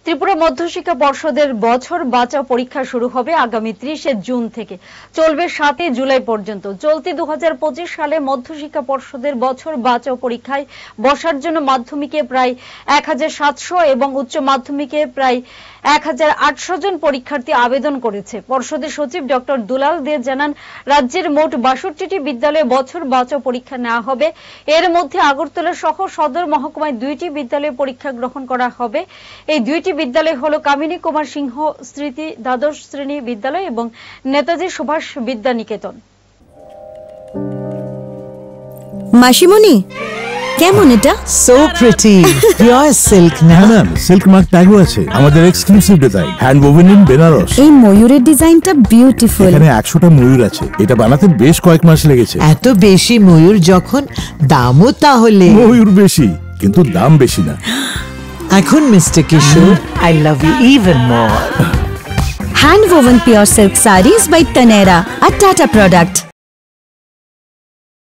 ত্রিপুরা মধ্যশিক্ষা পর্ষদের বছর বাঁচাও পরীক্ষা শুরু হবে আগামী 30 জুন থেকে, চলবে 7 জুলাই পর্যন্ত। চলতি 2025 সালে মধ্যশিক্ষা পর্ষদের বছর বাঁচাও পরীক্ষায় বসার জন্য মাধ্যমিকে প্রায় 1700 এবং উচ্চ মাধ্যমিকে প্রায় 1800 জন পরীক্ষার্থী আবেদন করেছে। পর্ষদের সচিব ডক্টর দুলাল দে জানান, রাজ্যের মোট 62টি বিদ্যালয়ে বছর বাঁচাও পরীক্ষা নেওয়া হবে। এর মধ্যে আগরতলা সহ সদর মহকুমায় 2টি বিদ্যালয়ে পরীক্ষা গ্রহণ করা হবে। এই 2টি বিদ্যালয় হলো কামিনী কুমার সিংহ স্মৃতি দ্বাদশ শ্রেণী বিদ্যালয় এবং নেতাজি সুভাষ বিদ্যা নিকেতন। মাসিমণি, কেমন এটা? সো প্রিটি, পিওর সিল্ক না? ম্যাম, সিল্ক মার্ক ট্যাগও আছে। আমাদের exclusive design, hand woven in Benaras. এই ময়ূরের ডিজাইনটা বিউটিফুল। এখানে 100টা ময়ূর আছে। এটা বানাতে বেশ কয়েক মাস লেগেছে। এত বেশি ময়ূর যখন, দামও তাহলে? ময়ূর বেশি, কিন্তু দাম বেশি না। এখন mister Kishore, I love you even more. Hand woven pure silk sarees by Tanera, a Tata product.